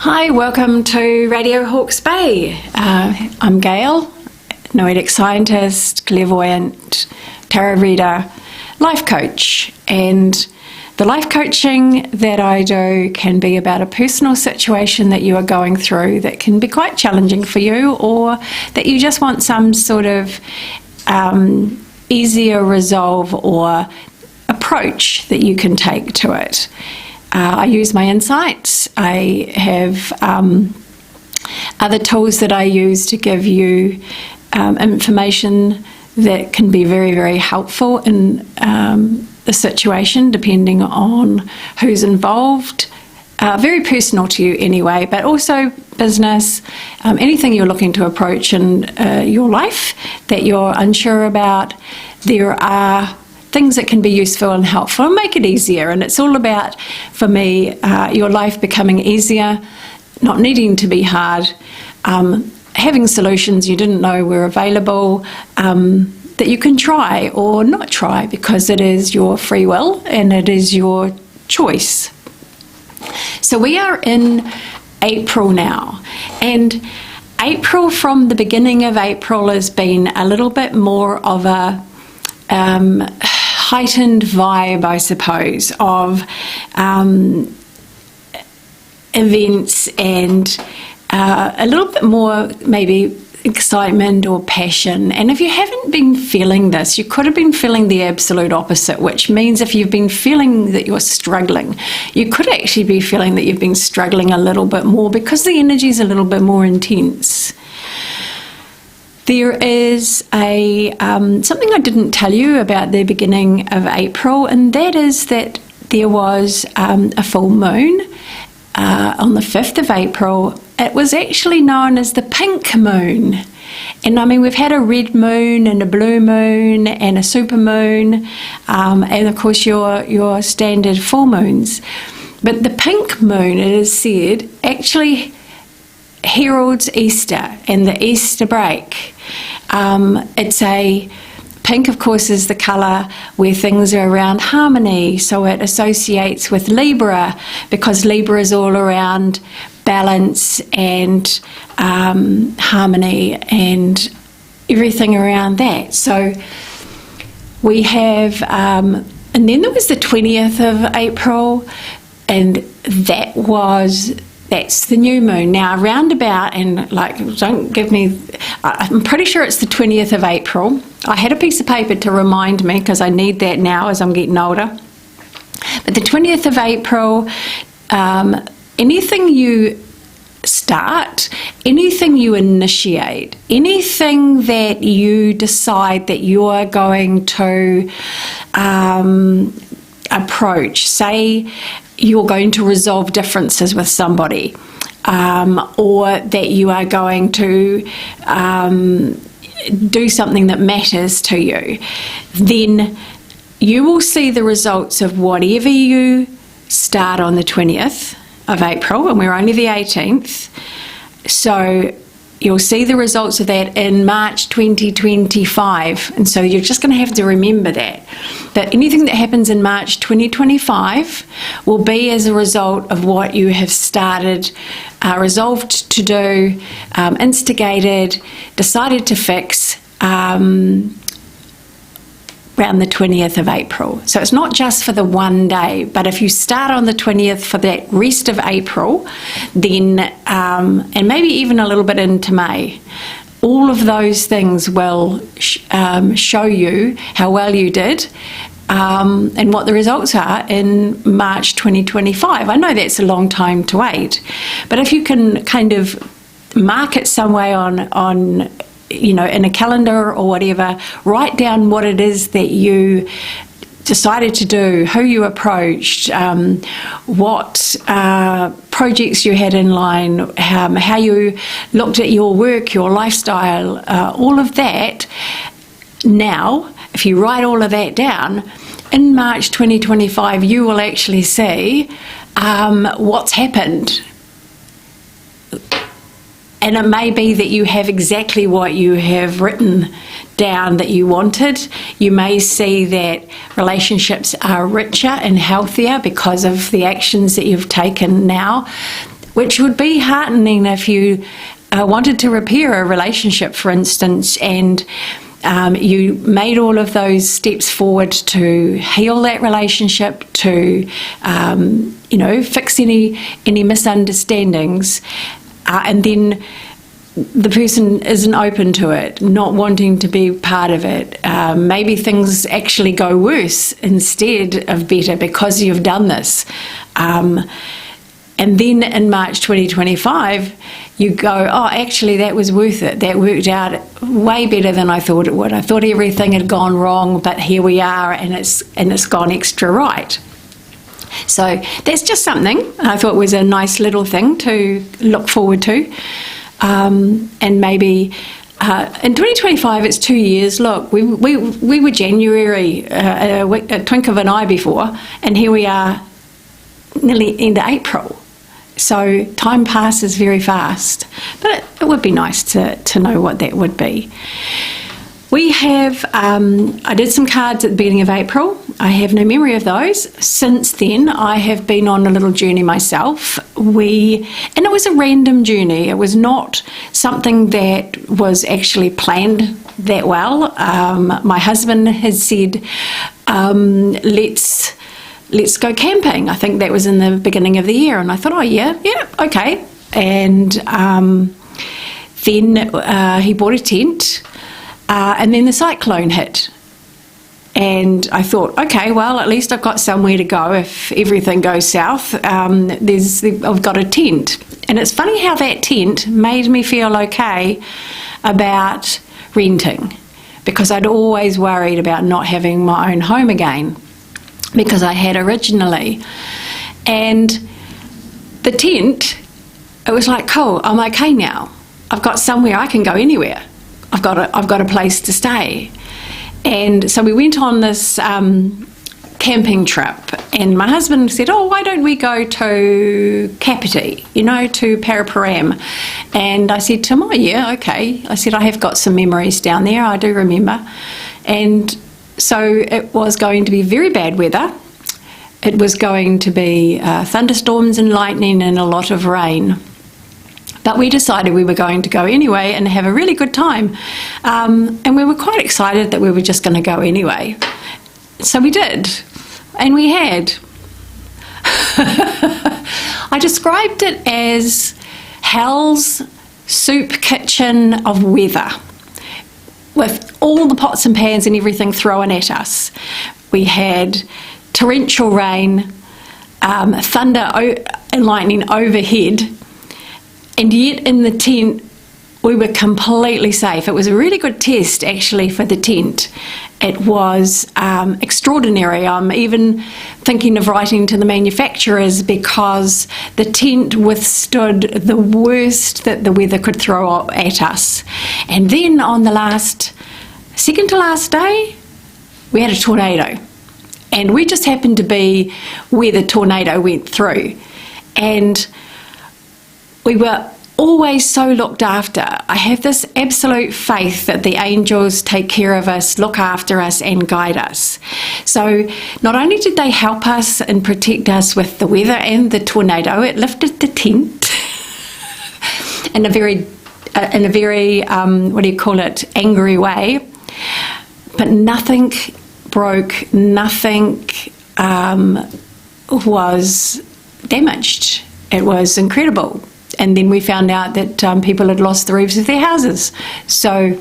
Hi, welcome to Radio Hawke's Bay. I'm Gail, noetic scientist, clairvoyant, tarot reader, life coach, and the life coaching that I do can be about a personal situation that you are going through that can be quite challenging for you, or that you just want some sort of easier resolve or approach that you can take to it. I use my insights. I have other tools that I use to give you information that can be very, very helpful in the situation, depending on who's involved. Very personal to you anyway, but also business, anything you're looking to approach in your life that you're unsure about. There are things that can be useful and helpful and make it easier. And it's all about, for me, your life becoming easier, not needing to be hard, having solutions you didn't know were available, that you can try or not try, because it is your free will and it is your choice. So we are in April now, and April, from the beginning of April, has been a little bit more of a heightened vibe, I suppose, of events and a little bit more maybe excitement or passion. And if you haven't been feeling this, you could have been feeling the absolute opposite, which means if you've been feeling that you're struggling, you could actually be feeling that you've been struggling a little bit more because the energy is a little bit more intense. There is something I didn't tell you about the beginning of April, and that is that there was a full moon on the 5th of April. It was actually known as the pink moon. And I mean, we've had a red moon and a blue moon and a super moon, and of course your standard full moons. But the pink moon, it is said, actually heralds Easter and the Easter break. It's a pink, of course, is the colour where things are around harmony, so it associates with Libra, because Libra is all around balance and harmony and everything around that. So we have, and then there was the 20th of April, and that's the new moon. Now, roundabout, and don't give me, I'm pretty sure it's the 20th of April. I had a piece of paper to remind me, because I need that now as I'm getting older. But the 20th of April, anything you start, anything you initiate, anything that you decide that you're going to approach, say you're going to resolve differences with somebody, or that you are going to do something that matters to you, then you will see the results of whatever you start on the 20th of April, and we're only the 18th. So you'll see the results of that in March 2025. And so you're just going to have to remember that anything that happens in March 2025 will be as a result of what you have started, resolved to do, instigated, decided to fix, around the 20th of April. So it's not just for the one day, but if you start on the 20th for that rest of April, then, and maybe even a little bit into May, all of those things will show you how well you did, and what the results are in March 2025. I know that's a long time to wait, but if you can kind of mark it some way on in a calendar or whatever, write down what it is that you decided to do, who you approached, what projects you had in line, how you looked at your work, your lifestyle, all of that. Now, if you write all of that down, in March 2025, you will actually see what's happened. And it may be that you have exactly what you have written down that you wanted. You may see that relationships are richer and healthier because of the actions that you've taken now. which would be heartening if you wanted to repair a relationship, for instance, and you made all of those steps forward to heal that relationship, to fix any misunderstandings, and then the person isn't open to it, not wanting to be part of it. Maybe things actually go worse instead of better because you've done this. And then in March 2025, you go, oh, actually, that was worth it. That worked out way better than I thought it would. I thought everything had gone wrong, but here we are, and it's gone extra right. So that's just something I thought was a nice little thing to look forward to. And maybe in 2025, it's 2 years. Look, we were January, a twink of an eye before, and here we are nearly end of April. So time passes very fast, but it would be nice to know what that would be. We have, I did some cards at the beginning of April. I have no memory of those. Since then, I have been on a little journey myself. And it was a random journey. It was not something that was actually planned that well. My husband has said, let's go camping. I think that was in the beginning of the year. And I thought, oh, yeah, okay. And then he bought a tent. And then the cyclone hit. And I thought, okay, well, at least I've got somewhere to go if everything goes south. I've got a tent. And it's funny how that tent made me feel okay about renting, because I'd always worried about not having my own home again, because I had originally. And the tent, it was like, cool, I'm okay now. I've got somewhere, I can go anywhere. I've got a place to stay. And so we went on this camping trip, and my husband said, oh, why don't we go to Kapiti, to Paraparaumu? And I said to him, oh, yeah, okay. I said, I have got some memories down there, I do remember. And so it was going to be very bad weather. It was going to be thunderstorms and lightning and a lot of rain. But we decided we were going to go anyway and have a really good time. And we were quite excited that we were just going to go anyway. So we did. And we had. I described it as hell's soup kitchen of weather, with all the pots and pans and everything thrown at us. We had torrential rain, thunder and lightning overhead. And yet in the tent, we were completely safe. It was a really good test, actually, for the tent. It was extraordinary. I'm even thinking of writing to the manufacturers, because the tent withstood the worst that the weather could throw at us. And then on the second to last day, we had a tornado. And we just happened to be where the tornado went through. And we were always so looked after. I have this absolute faith that the angels take care of us, look after us, and guide us. So not only did they help us and protect us with the weather and the tornado, it lifted the tent in a very angry way. But nothing broke, nothing was damaged. It was incredible. And then we found out that people had lost the roofs of their houses. So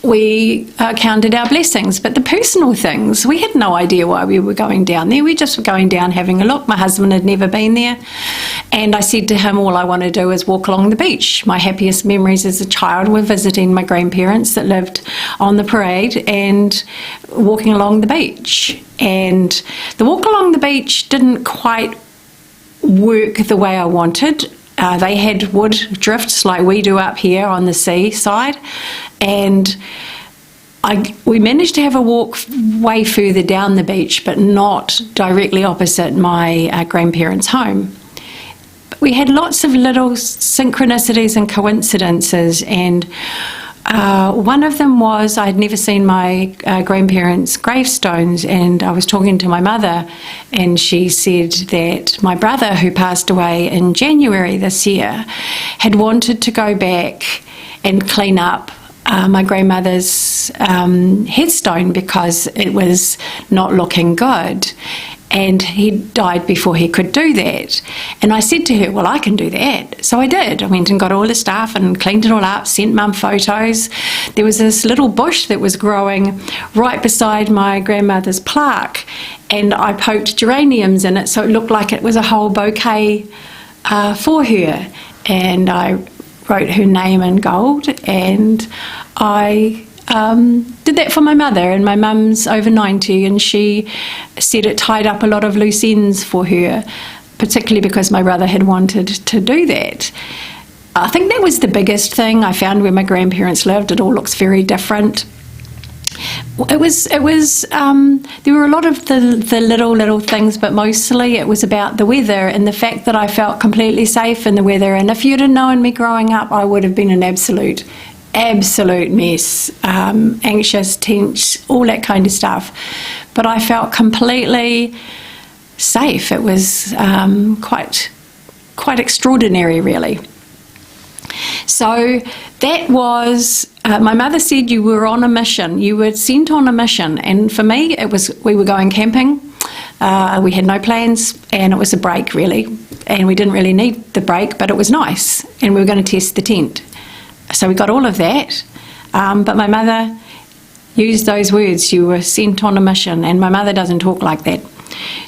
we counted our blessings. But the personal things, we had no idea why we were going down there. We just were going down having a look. My husband had never been there. And I said to him, all I want to do is walk along the beach. My happiest memories as a child were visiting my grandparents that lived on the parade and walking along the beach. And the walk along the beach didn't quite work the way I wanted. They had wood drifts like we do up here on the seaside, and we managed to have a walk way further down the beach, but not directly opposite my grandparents' home. But we had lots of little synchronicities and coincidences, and One of them was I'd never seen my grandparents' gravestones, and I was talking to my mother, and she said that my brother, who passed away in January this year, had wanted to go back and clean up my grandmother's headstone because it was not looking good. And he died before he could do that. And I said to her, well, I can do that. So I did. I went and got all the stuff and cleaned it all up, sent Mum photos. There was this little bush that was growing right beside my grandmother's plaque, and I poked geraniums in it so it looked like it was a whole bouquet for her. And I wrote her name in gold, and I did that for my mother, and my mum's over 90, and she said it tied up a lot of loose ends for her, particularly because my brother had wanted to do that. I think that was the biggest thing. I found where my grandparents lived, it all looks very different. There were a lot of the little things, but mostly it was about the weather and the fact that I felt completely safe in the weather. And if you'd have known me growing up, I would have been an absolute mess, anxious, tense, all that kind of stuff. But I felt completely safe. It was quite extraordinary, really. So that was, my mother said you were on a mission, you were sent on a mission, and for me it was, we were going camping, we had no plans, and it was a break really, and we didn't really need the break, but it was nice, and we were going to test the tent. So we got all of that, but my mother used those words, you were sent on a mission, and my mother doesn't talk like that.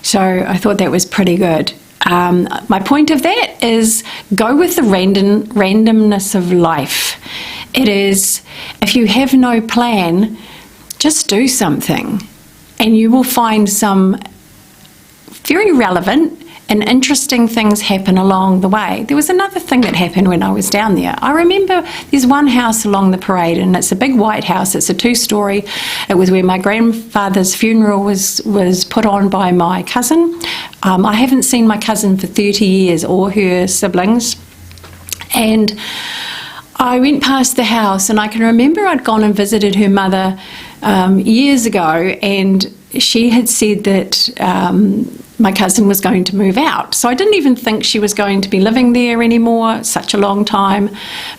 So I thought that was pretty good. My point of that is go with the randomness of life. It is, if you have no plan, just do something, and you will find some very relevant and interesting things happen along the way. There was another thing that happened when I was down there. I remember there's one house along the parade, and it's a big white house. It's a 2-story. It was where my grandfather's funeral was put on by my cousin. I haven't seen my cousin for 30 years, or her siblings. And I went past the house, and I can remember I'd gone and visited her mother years ago, and she had said that my cousin was going to move out. So I didn't even think she was going to be living there anymore, such a long time.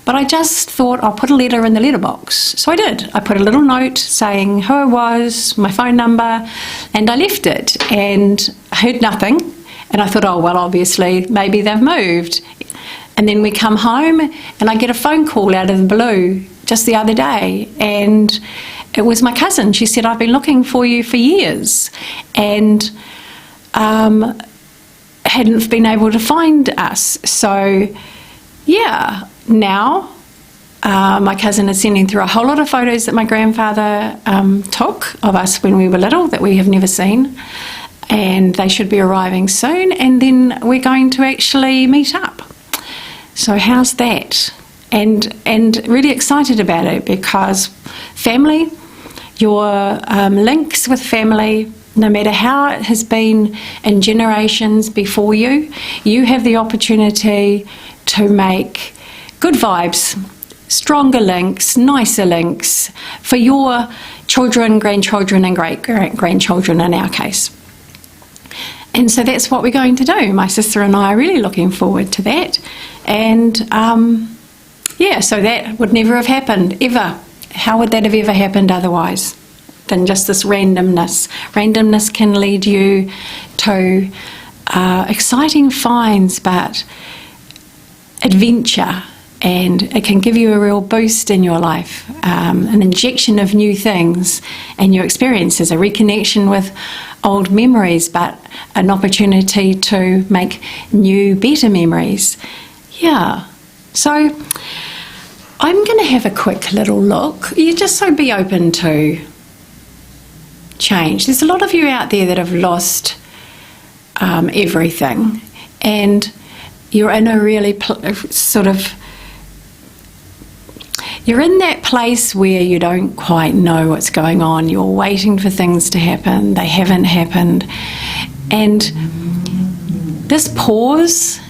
But I just thought I'll put a letter in the letterbox. So I did. I put a little note saying who I was, my phone number, and I left it. And I heard nothing. And I thought, oh, well, obviously, maybe they've moved. And then we come home, and I get a phone call out of the blue just the other day. And it was my cousin. She said, I've been looking for you for years. And hadn't been able to find us. So, yeah, now my cousin is sending through a whole lot of photos that my grandfather took of us when we were little that we have never seen, and they should be arriving soon, and then we're going to actually meet up. So how's that? And really excited about it, because family, your links with family, no matter how it has been in generations before you, you have the opportunity to make good vibes, stronger links, nicer links for your children, grandchildren, and great-grandchildren in our case. And so that's what we're going to do. My sister and I are really looking forward to that. And yeah, so that would never have happened, ever. How would that have ever happened otherwise than just this randomness? Randomness can lead you to exciting finds, but adventure, and it can give you a real boost in your life, an injection of new things and your experiences, a reconnection with old memories, but an opportunity to make new, better memories. Yeah, so I'm going to have a quick little look. You just so be open to change. There's a lot of you out there that have lost everything, and you're in a really you're in that place where you don't quite know what's going on. You're waiting for things to happen. They haven't happened. And this pause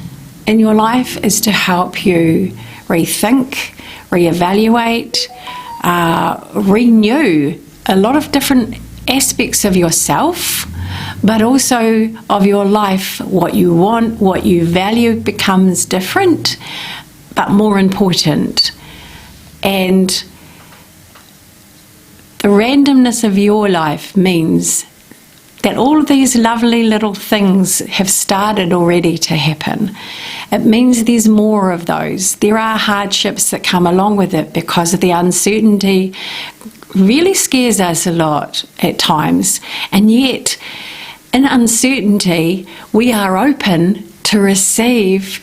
in your life is to help you rethink, reevaluate, renew a lot of different aspects of yourself, but also of your life. What you want, what you value becomes different, but more important. And the randomness of your life means that all of these lovely little things have started already to happen. It means there's more of those. There are hardships that come along with it because of the uncertainty. Really scares us a lot at times, and yet in uncertainty we are open to receive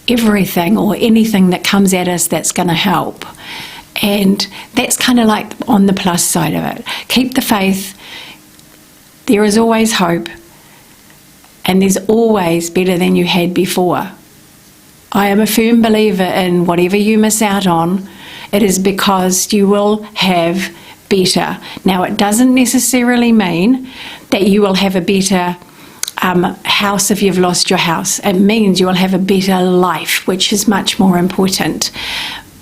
everything or anything that comes at us that's going to help. And that's kind of like on the plus side of it. Keep the faith. There is always hope, and there's always better than you had before. I am a firm believer in whatever you miss out on, it is because you will have better. Now, it doesn't necessarily mean that you will have a better house if you've lost your house. It means you will have a better life, which is much more important,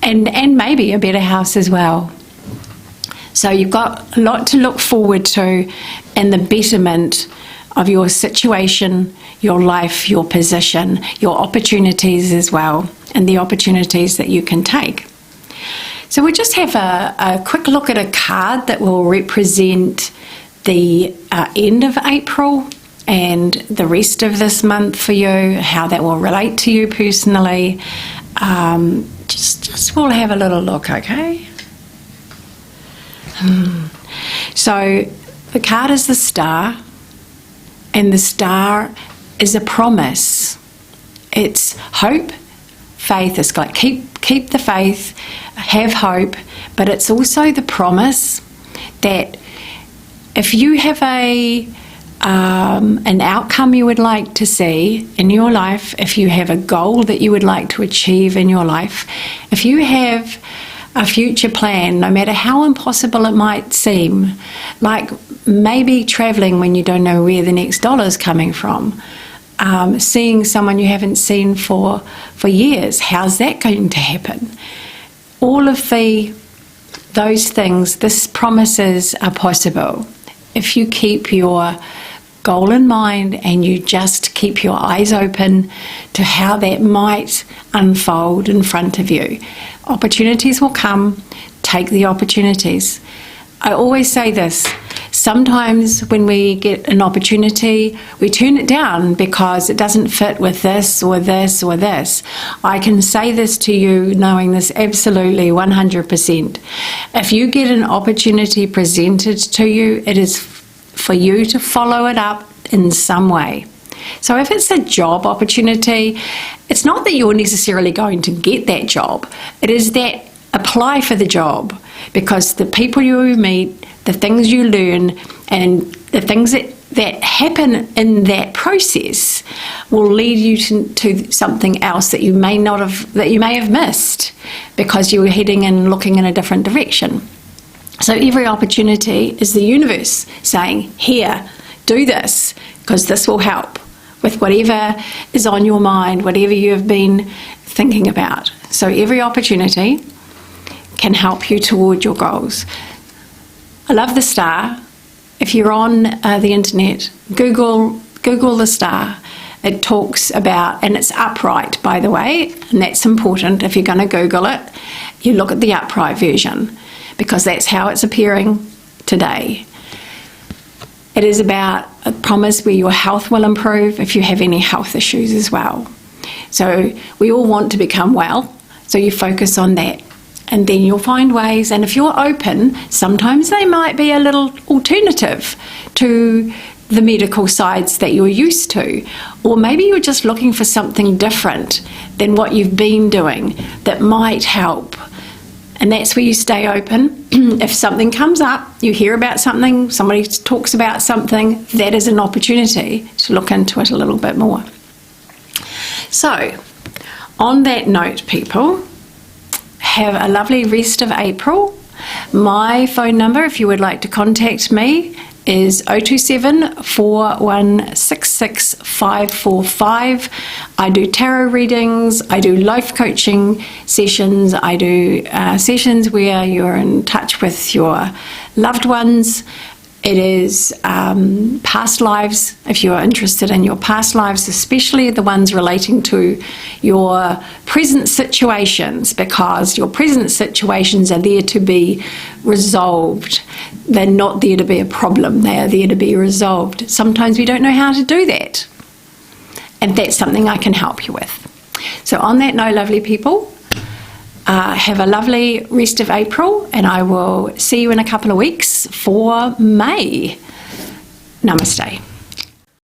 and maybe a better house as well. So you've got a lot to look forward to in the betterment of your situation, your life, your position, your opportunities as well, and the opportunities that you can take. So we'll just have a quick look at a card that will represent the end of April and the rest of this month for you, how that will relate to you personally. Just we'll have a little look, okay? So the card is the Star, and the Star is a promise. It's hope, faith. It's like keep the faith, have hope, but it's also the promise that if you have an outcome you would like to see in your life, if you have a goal that you would like to achieve in your life, if you have a future plan, no matter how impossible it might seem, like maybe travelling when you don't know where the next dollar's coming from, seeing someone you haven't seen for years, how's that going to happen? All of those things, this promises are possible if you keep your goal in mind and you just keep your eyes open to how that might unfold in front of you. Opportunities will come. Take the opportunities. I always say this. Sometimes when we get an opportunity, we turn it down because it doesn't fit with this or this or this. I can say this to you knowing this absolutely 100%. If you get an opportunity presented to you, it is for you to follow it up in some way. So if it's a job opportunity, it's not that you're necessarily going to get that job. It is that apply for the job, because the people you meet, the things you learn, and the things that happen in that process will lead you to something else that you may have missed because you were heading and looking in a different direction. So every opportunity is the universe saying, here, do this, because this will help with whatever is on your mind, whatever you have been thinking about. So every opportunity can help you toward your goals. I love the Star. If you're on the internet, Google the Star. It talks about, and it's upright, by the way, and that's important. If you're going to Google it, you look at the upright version, because that's how it's appearing today. It is about a promise where your health will improve if you have any health issues as well. So we all want to become well, so you focus on that. And then you'll find ways, and if you're open, sometimes they might be a little alternative to the medical sides that you're used to. Or maybe you're just looking for something different than what you've been doing that might help. And that's where you stay open. If something comes up, you hear about something, somebody talks about something, that is an opportunity to look into it a little bit more. So, on that note, people, have a lovely rest of April. My phone number, if you would like to contact me, is 027 4166 545. I do tarot readings, I do life coaching sessions, I do sessions where you're in touch with your loved ones. It is past lives, if you are interested in your past lives, especially the ones relating to your present situations, because your present situations are there to be resolved. They're not there to be a problem, they are there to be resolved. Sometimes we don't know how to do that, and that's something I can help you with. So on that note, lovely people, have a lovely rest of April, and I will see you in a couple of weeks for May. Namaste.